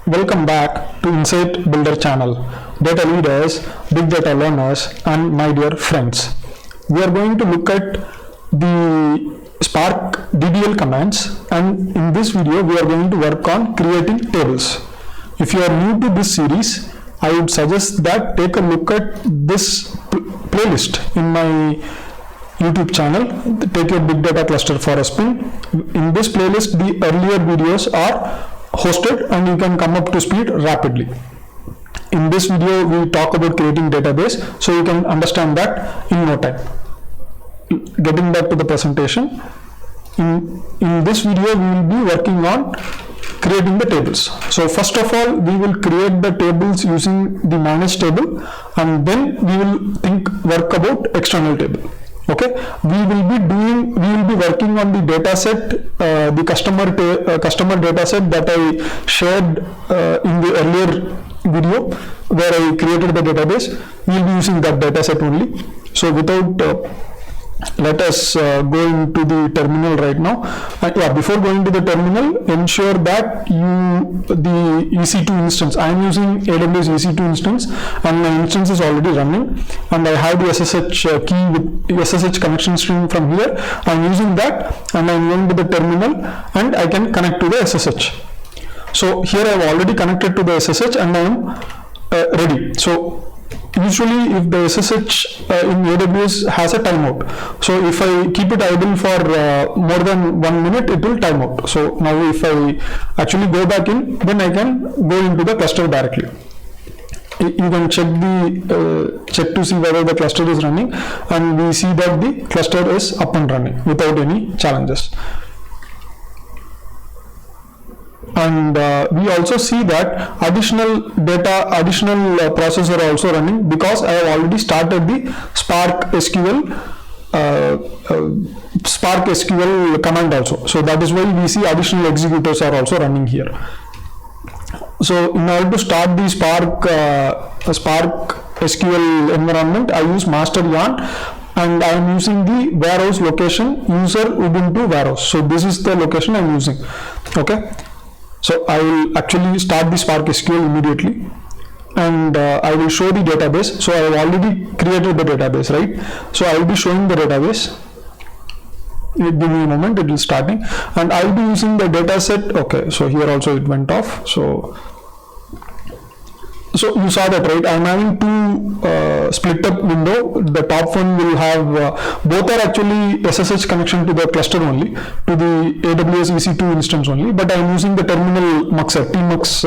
Welcome back to Insight Builder channel, data leaders, big data learners, and my dear friends. We are going to look at the Spark DDL commands, and in this video we are going to work on creating tables. If you are new to this series, I would suggest that take a look at this playlist in my YouTube channel. Take your big data cluster for a spin. In this playlist, the earlier videos are hosted and you can come up to speed rapidly. In this video, we talk about creating database, so you can understand that in no time. Getting back to the presentation, in this video, we will be working on creating the tables. So first of all, we will create the tables using the manage table, and then we will work about external table. Okay, we will be working on the data set, the customer data set that I shared in the earlier video where I created the database. We will be using that data set only. So without let us go into the terminal right now. Before going to the terminal, ensure that the EC2 instance, I am using AWS EC2 instance, and my instance is already running, and I have the SSH key with SSH connection string from here. I am using that, and I am going to the terminal, and I can connect to the SSH. So here I have already connected to the SSH, and I am ready. So usually if the SSH in AWS has a timeout, so if I keep it idle for more than 1 minute, it will time out. So now if I actually go back in, then I can go into the cluster directly. You can check to see whether the cluster is running, and we see that the cluster is up and running without any challenges. And we also see that additional processes are also running, because I have already started the Spark SQL command also. So that is why we see additional executors are also running here. So in order to start the Spark SQL environment, I use master yarn, and I am using the warehouse location user Ubuntu warehouse. So this is the location I am using. Okay. So I will actually start the Spark SQL immediately, and I will show the database. So I have already created the database, right? So I will be showing the database. Give me a moment, it is starting, and I will be using the data set. Okay, so here also it went off. So you saw that, right? I am having two split up window. The top one will have both are actually SSH connection to the cluster only, to the AWS EC2 instance only, but I am using the terminal tmux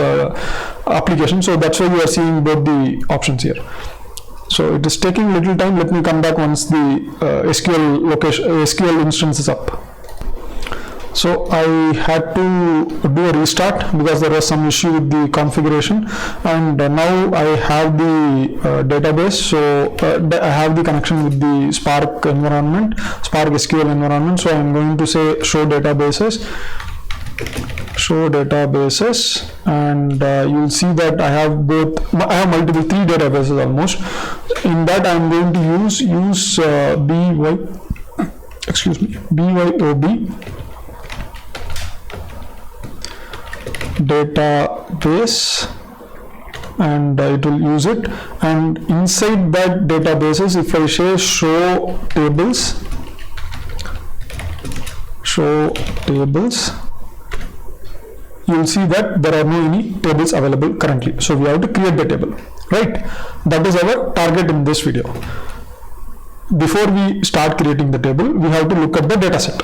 application. So that's why you are seeing both the options here. So it is taking little time. Let me come back once the SQL instance is up. So I had to do a restart because there was some issue with the configuration, and now I have the database. So I have the connection with the Spark environment, Spark SQL environment. So I am going to say show databases, and you will see that I have multiple 3 databases almost. In that I am going to use BYOB database, and it will use it. And inside that databases, if I say show tables, you will see that there are no any tables available currently. So we have to create the table, right? That is our target in this video. Before we start creating the table, we have to look at the data set.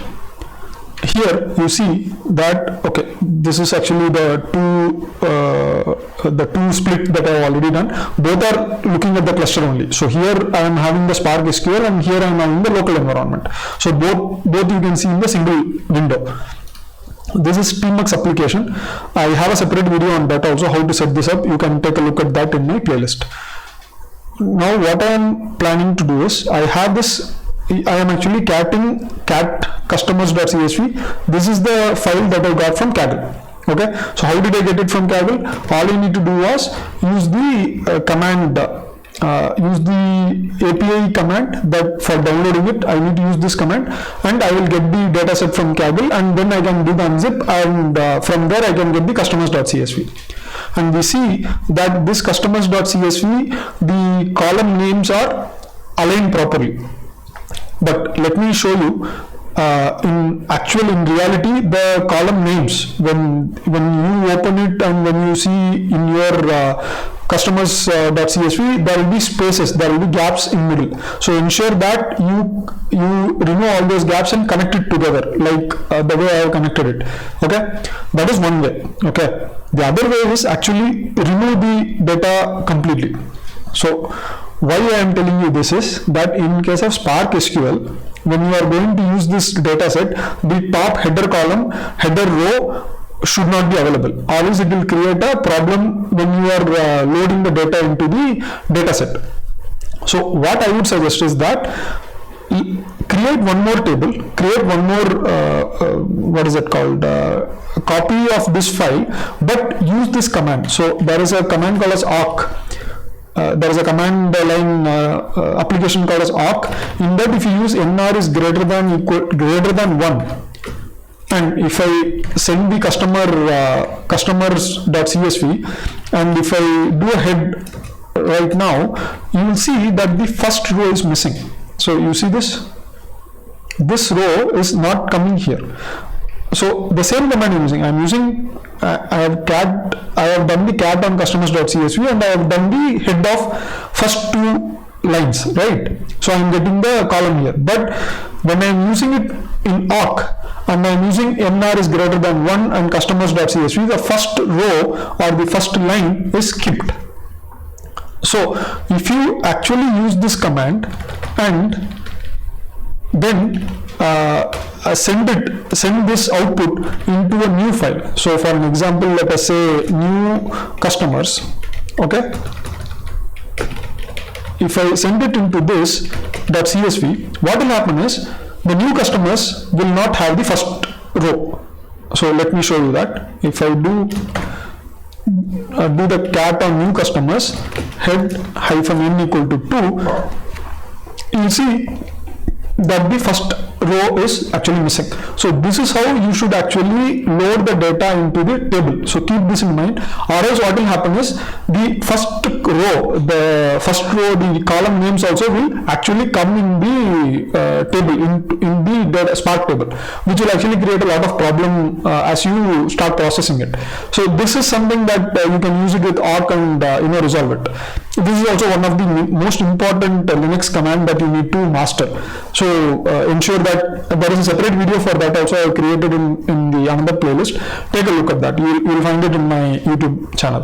Here you see that, okay, this is actually the two split that I have already done. Both are looking at the cluster only. So here I am having the Spark SQL, and here I am having the local environment. So both you can see in the single window. This is tmux application. I have a separate video on that also, how to set this up. You can take a look at that in my playlist. Now what I am planning to do is, I am actually cat customers.csv. This is the file that I got from Kaggle. Okay, so how did I get it from Kaggle? All I need to do was use the command use the API command that for downloading it. I need to use this command and I will get the data set from Kaggle, and then I can do the unzip, and from there I can get the customers.csv. and we see that this customers.csv, the column names are aligned properly. But let me show you, in reality, the column names, when you open it and when you see in your customers.csv, there will be spaces, there will be gaps in middle. So ensure that you remove all those gaps and connect it together, like the way I have connected it. Okay, that is one way. Okay, the other way is actually remove the data completely. So why I am telling you this is that in case of Spark SQL, when you are going to use this data set, the top header column, header row should not be available, or else it will create a problem when you are loading the data into the data set. So what I would suggest is that create one more table, create one more copy of this file, but use this command. So there is a command called as awk. There is a command line application called as awk. In that, if you use nr is greater than 1, and if I send the customers.csv, and if I do a head right now, you will see that the first row is missing. So you see this row is not coming here. So the same command I'm using, I have done the cat on customers.csv, and I have done the head of first two lines, right? So I'm getting the column here. But when I'm using it in awk, and I'm using nr is greater than 1 and customers.csv, the first row or the first line is skipped. So if you actually use this command and then send this output into a new file. So for an example, let us say new customers. Okay, if I send it into this .csv, what will happen is the new customers will not have the first row. So let me show you that. If I do the cat on new customers, head -n equal to 2, you will see that the first row is actually missing. So this is how you should actually load the data into the table. So keep this in mind, or else what will happen is the first row, the column names also will actually come in the table, in the data Spark table, which will actually create a lot of problem as you start processing it. So this is something that you can use it with awk and resolve it. This is also one of the most important Linux command that you need to master. So ensure that there is a separate video for that also I have created in the another playlist. Take a look at that. You will find it in my YouTube channel.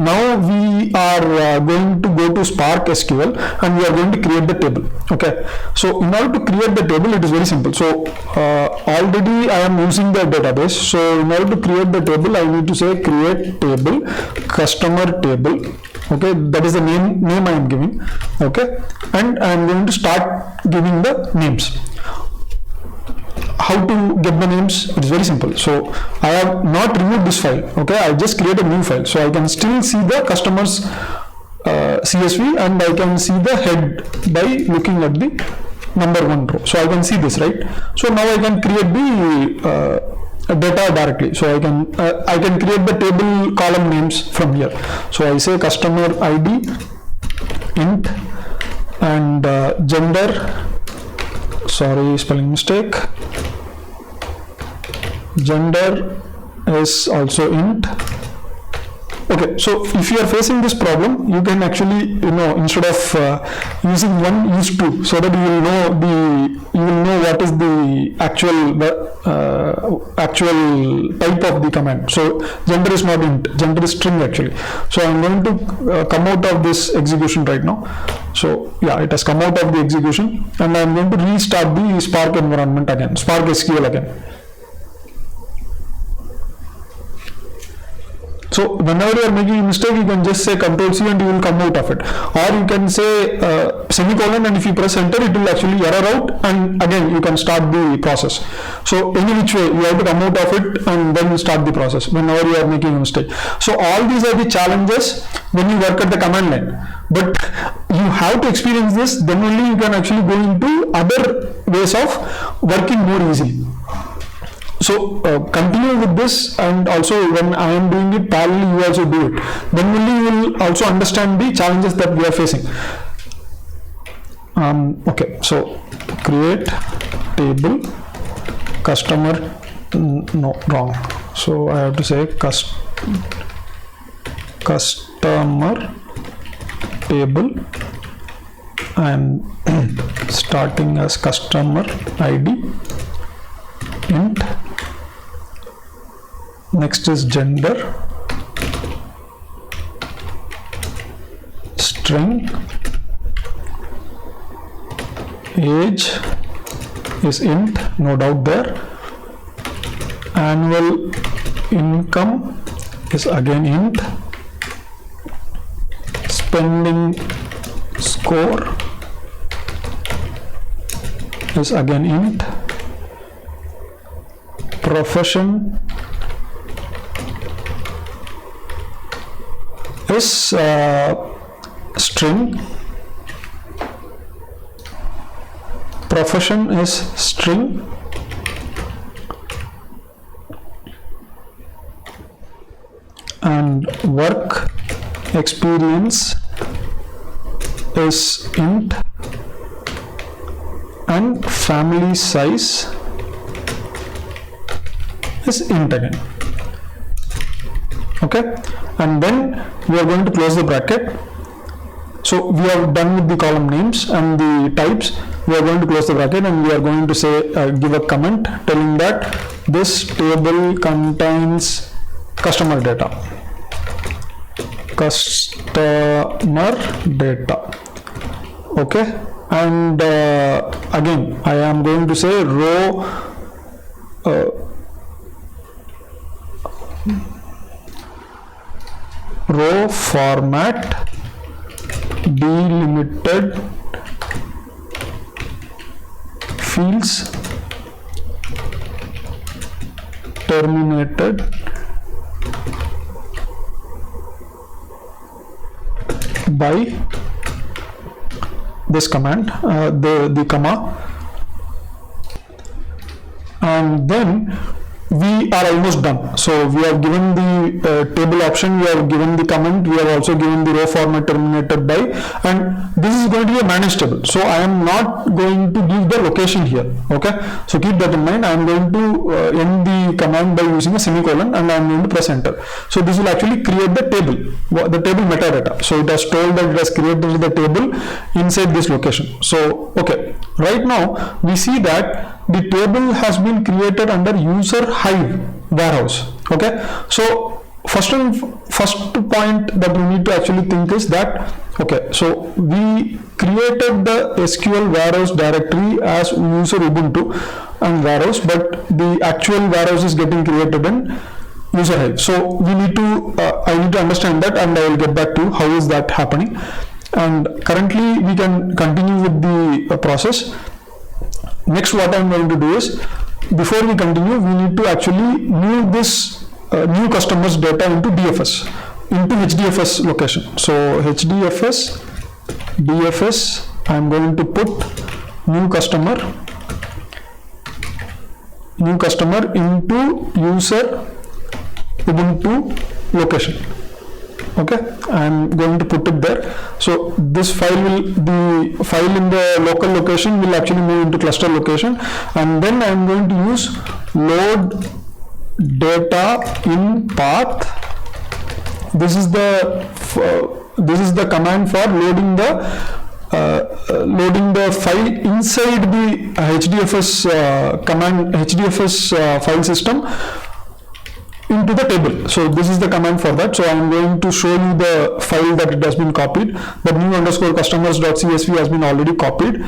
Now we are going to go to Spark SQL and we are going to create the table. Okay, so in order to create the table, it is very simple. So already I am using the database. So in order to create the table, I need to say create table, customer table. Okay, that is the name I am giving. Okay, and I am going to start giving the names. How to get the names? It is very simple. So I have not removed this file. Okay, I just create a new file. So I can still see the customers CSV, and I can see the head by looking at the number 1 row. So I can see this, right? So now I can create the data directly. So I can create the table column names from here. So I say customer ID int and gender. Sorry, spelling mistake. Gender is also int. Okay, so if you are facing this problem, you can actually, instead of using 1, use 2, so that you will know what is the actual type of the command. So gender is not int, gender is string actually. So I'm going to come out of this execution right now. So yeah, it has come out of the execution, and I'm going to restart the Spark environment again, Spark SQL again. So whenever you are making a mistake, you can just say Ctrl+C and you will come out of it. Or you can say semicolon, and if you press enter, it will actually error out, and again you can start the process. So any which way, you have to come out of it and then start the process whenever you are making a mistake. So all these are the challenges when you work at the command line. But you have to experience this, then only you can actually go into other ways of working more easily. So continue with this, and also when I am doing it parallelly, you also do it. Then only you will also understand the challenges that we are facing. Okay, so create table customer, no, wrong. So I have to say customer table, and starting as customer ID int. Next is gender, string, age is int, no doubt there, annual income is again int, spending score is again int, profession is string, profession is string, and work experience is int, and family size is int again. Okay, and then we are going to close the bracket. So we are done with the column names and the types. We are going to close the bracket, and we are going to say give a comment telling that this table contains customer data. Okay, and again I am going to say row format delimited fields terminated by this command, the comma, and then we are almost done. So we have given the table option, we have given the comment, we have also given the row format terminated by, and this is going to be a managed table. So I am not going to give the location here. Okay, so keep that in mind. I am going to end the command by using a semicolon, and I am going to press enter. So this will actually create the table metadata. So it has told that it has created the table inside this location. So okay, right now we see that the table has been created under user hive warehouse. Okay, so first point that we need to actually think is that, okay, so we created the SQL warehouse directory as user Ubuntu and warehouse, but the actual warehouse is getting created in user hive. So we need to I need to understand that, and I will get back to how is that happening. And currently we can continue with the process. Next, what I am going to do is, before we continue, we need to actually move this new customers data into DFS, into HDFS location. So HDFS, DFS, I am going to put new customer into user Ubuntu location. Okay, I am going to put it there. So this file will, the file in the local location will actually move into cluster location, and then I am going to use load data in path. This is the command for loading the file inside the HDFS HDFS file system into the table. So this is the command for that. So I am going to show you the file that it has been copied. The new_customers.csv has been already copied,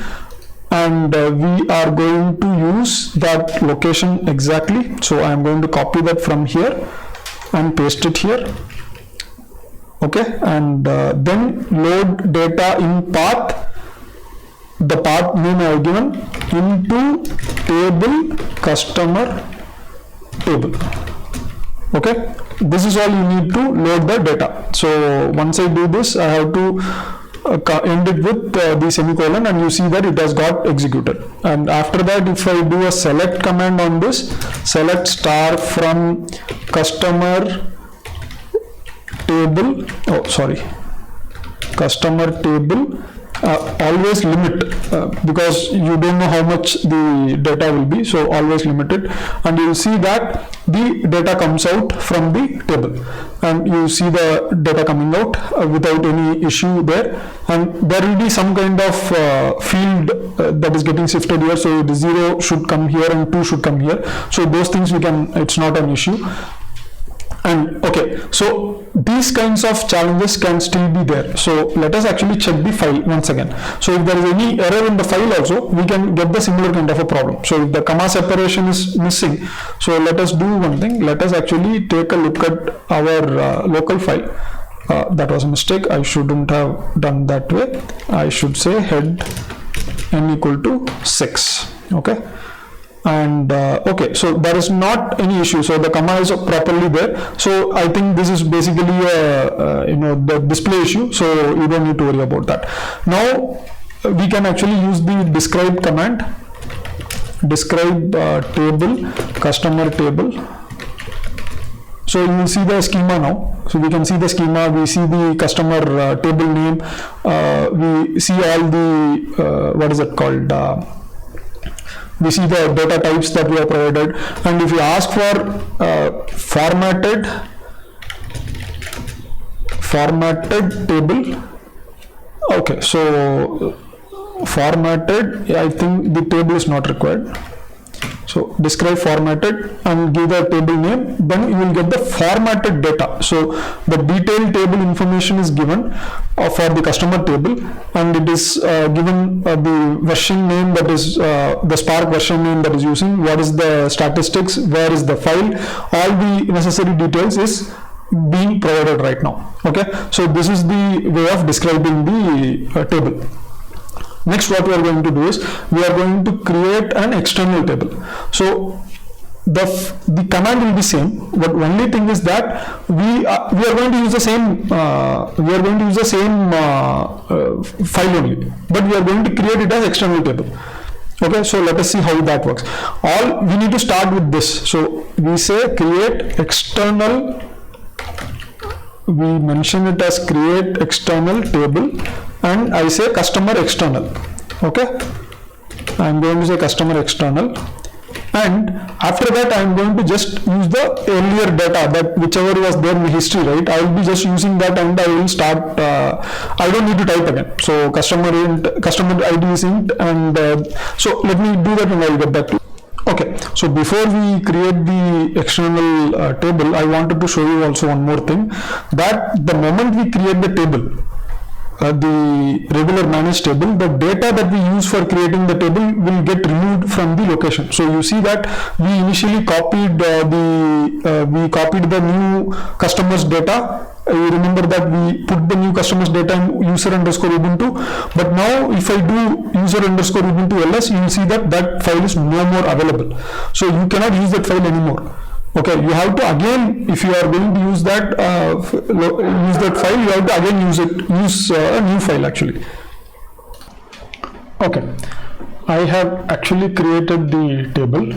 and we are going to use that location exactly. So I am going to copy that from here and paste it here. Okay, and then load data in path, the path name I have given, into table customer table. Okay, this is all you need to load the data. So once I do this, I have to end it with the semicolon, and you see that it has got executed. And after that, if I do a select command on this, select star from customer table, customer table, always limit, because you don't know how much the data will be, so always limit it, and you will see that the data comes out from the table, and you see the data coming out without any issue there. And there will be some kind of field that is getting shifted here, so the 0 should come here and 2 should come here, so those things it's not an issue. And okay, so these kinds of challenges can still be there. So let us actually check the file once again. So if there is any error in the file also, we can get the similar kind of a problem. So if the comma separation is missing, so let us do one thing. Let us actually take a look at our local file. That was a mistake. I shouldn't have done that way. I should say head n equal to 6. Okay. And okay, so there is not any issue, so the comma is properly there. So I think this is basically the display issue, so you don't need to worry about that. Now we can actually use the describe command, describe table, customer table. So you will see the schema now. So we can see the schema, we see the customer table name, we see all the what is it called, we see the data types that we have provided. And if you ask for formatted table, okay, so formatted, I think the table is not required. So describe formatted and give the table name, then you will get the formatted data. So the detailed table information is given for the customer table, and it is given the version name, that is the Spark version name that is using, what is the statistics, where is the file, all the necessary details is being provided right now. Okay, so this is the way of describing the table. Next, what we are going to do is we are going to create an external table. So the command will be same, but only thing is that we are going to use the same file only, but we are going to create it as external table. Okay, so let us see how that works. All we need to start with this. So we say create external, we mention it as create external table, and I say customer external. Okay, I am going to say customer external, and after that I am going to just use the earlier data, that whichever was there in the history, right? I will be just using that, and I will start, I don't need to type again. So customer ID is int, and so let me do that and I will get back to you. Okay, so before we create the external table, I wanted to show you also one more thing, that the moment we create the table, the regular managed table, the data that we use for creating the table will get removed from the location. So you see that we initially copied the new customers data. You remember that we put the new customers data in user underscore Ubuntu, but now if I do user underscore Ubuntu ls, you will see that that file is no more available. So you cannot use that file anymore. Okay, you have to again, if you are going to use that file, you have to again use a new file actually. Okay, I have actually created the table.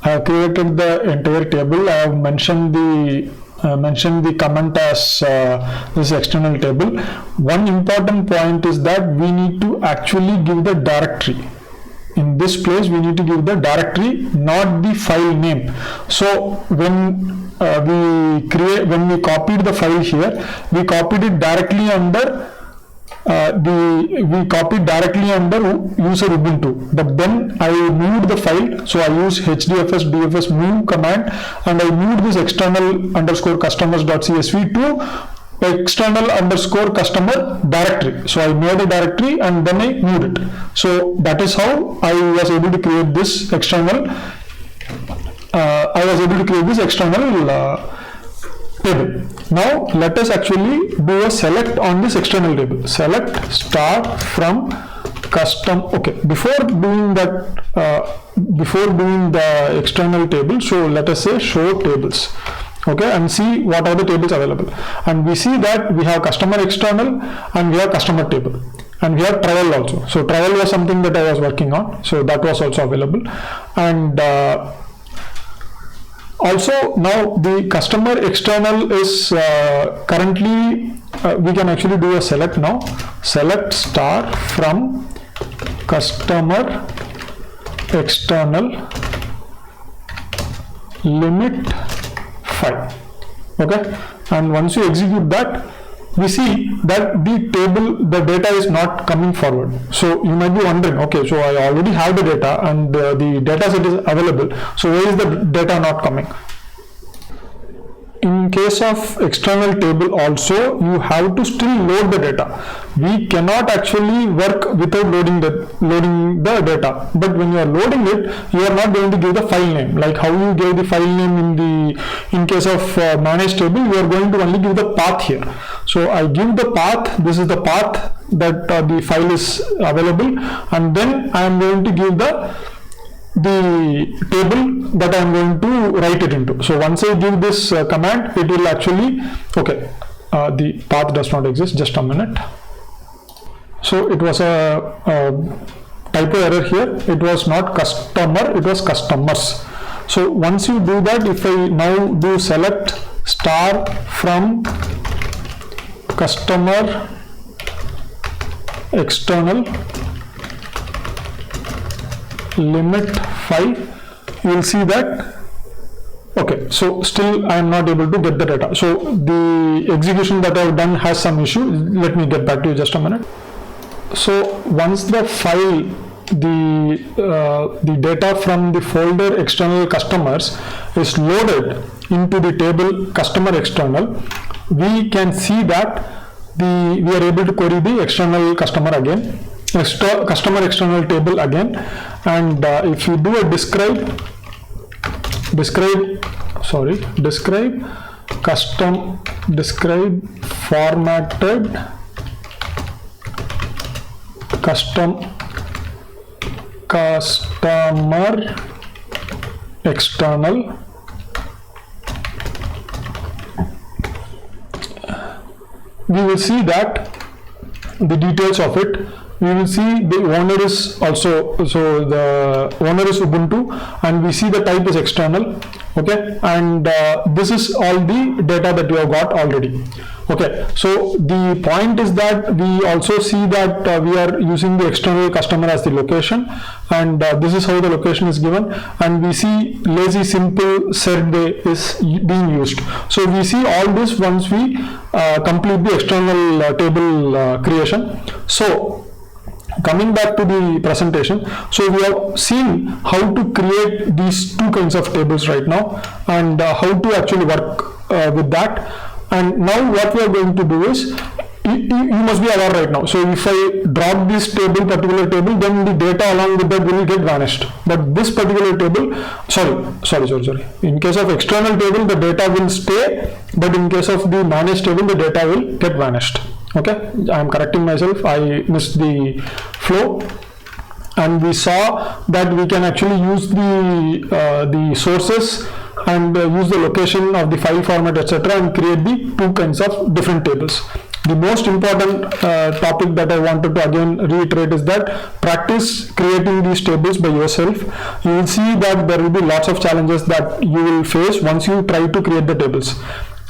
I have created the entire table. I have mentioned the comment as this external table. One important point is that we need to actually give the directory. In this place we need to give the directory, not the file name. So when we copied the file here, we copied it directly under user Ubuntu, but then I moved the file. So I use hdfs dfs move command, and I moved this external underscore customers.csv to external underscore customer directory. So I made a directory and then I moved it. So that is how I was able to create this external table. Now let us actually do a select on this external table. Select star from custom. Okay, before doing the external table, so let us say show tables. okay, and see what are the tables available. And we see that we have customer external and we have customer table, and we have travel also. So travel was something that I was working on, so that was also available. And also now the customer external is currently we can actually do a select now. Select star from customer external limit 5. Okay, and once you execute that, we see that the table, the data is not coming forward. So you might be wondering, okay, so I already have the data and the data set is available, so where is the data not coming? In case of external table also, you have to still load the data. We cannot actually work without loading the data. But when you are loading it, you are not going to give the file name. Like how you gave the file name in case of managed table, you are going to only give the path here. So I give the path. This is the path that the file is available, and then I am going to give the table that I am going to write it into. So once I give this command, it will actually, okay, the path does not exist, just a minute. So it was a typo error here. It was not customer, it was customers. So once you do that, if I now do select star from customer external limit 5, you will see that, okay, so still I am not able to get the data. So the execution that I have done has some issue. Let me get back to you just a minute. So once the file, the data from the folder external customers is loaded into the table customer external, we can see that we are able to query the external customer again, customer external table again. And if you do a describe formatted customer external, we will see that the details of it. We will see the owner is also, so the owner is Ubuntu, and we see the type is external, okay, and this is all the data that you have got already. Okay, so the point is that we also see that we are using the external customer as the location, and this is how the location is given, and we see lazy simple set day is being used. So we see all this once we complete the external table creation. So coming back to the presentation, so we have seen how to create these two kinds of tables right now, and how to actually work with that. And now what we are going to do is, you must be aware right now. So if I drop this particular table, then the data along with that will get vanished. But this particular table, sorry. In case of external table, the data will stay, but in case of the managed table, the data will get vanished. Okay, I am correcting myself. I missed the flow. And we saw that we can actually use the sources and use the location of the file format, etc., and create the two kinds of different tables. The most important topic that I wanted to again reiterate is that practice creating these tables by yourself. You will see that there will be lots of challenges that you will face once you try to create the tables.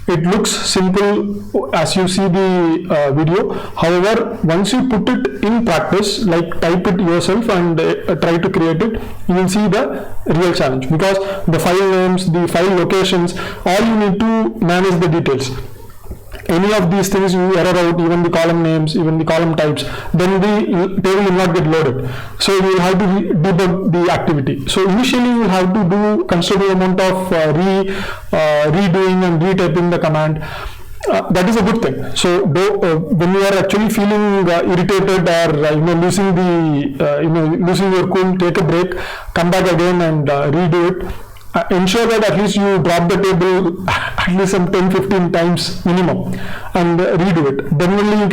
It looks simple as you see the video. However, once you put it in practice, like type it yourself and try to create it, you will see the real challenge, because the file names, the file locations, all you need to manage the details. Any of these things you error out, even the column names, even the column types, then the table will not get loaded. So you will have to debug the activity. So initially you will have to do considerable amount of redoing and retyping the command. That is a good thing. So when you are actually feeling irritated or losing your cool, take a break, come back again and redo it. Ensure that at least you drop the table at least some 10-15 times minimum and redo it. Then only you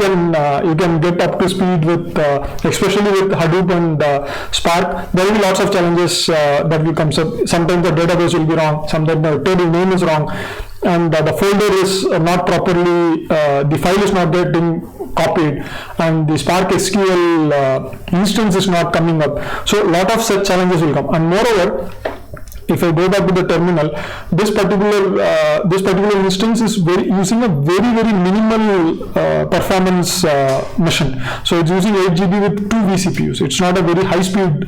can get up to speed with especially with Hadoop and Spark. There will be lots of challenges that will come up. Sometimes the database will be wrong, sometimes the table name is wrong. and the folder is not properly, the file is not getting copied, and the Spark SQL instance is not coming up. So a lot of such challenges will come. And moreover, if I go back to the terminal, this particular instance is using a very minimal performance machine. So it's using 8 GB with 2 vCPUs. It's not a very high speed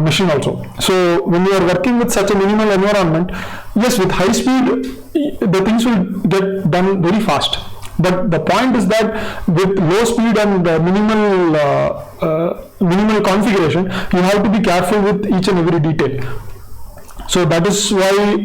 machine also. So when you are working with such a minimal environment, yes, with high speed, the things will get done very fast. But the point is that with low speed and minimal configuration, you have to be careful with each and every detail. So that is why,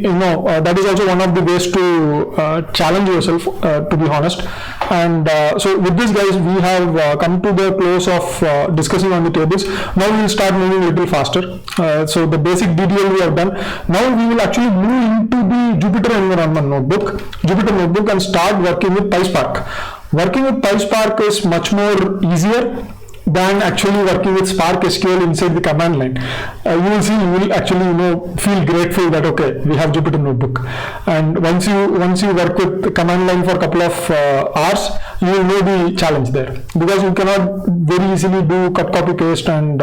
that is also one of the ways to challenge yourself, to be honest. And so with this, guys, we have come to the close of discussing on the tables. Now we will start moving a little faster. So the basic DDL we have done. Now we will actually move into the Jupyter Environment Notebook, and start working with PySpark. Working with PySpark is much more easier than actually working with Spark SQL inside the command line. You will see, you will actually feel grateful that okay, we have Jupyter Notebook. And once you work with the command line for a couple of hours, you will know the challenge there, because you cannot very easily do cut, copy, paste, and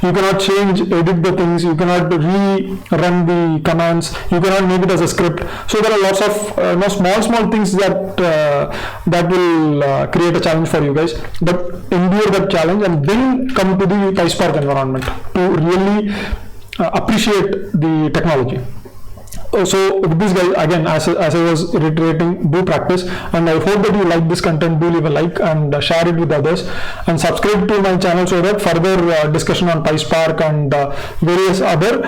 you cannot edit the things, you cannot rerun the commands, you cannot make it as a script. So there are lots of small things that will create a challenge for you guys. But endure that challenge and then come to the PySpark environment to really appreciate the technology. So with this, guys, again, as I was reiterating, do practice, and I hope that you like this content. Do leave a like and share it with others, and subscribe to my channel so that further discussion on PySpark and various other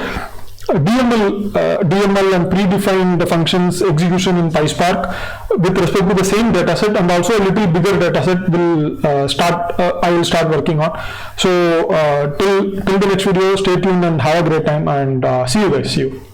DML and predefined functions execution in PySpark with respect to the same dataset, and also a little bigger dataset will I will start working on. So till the next video, stay tuned and have a great time, and see you guys. See you.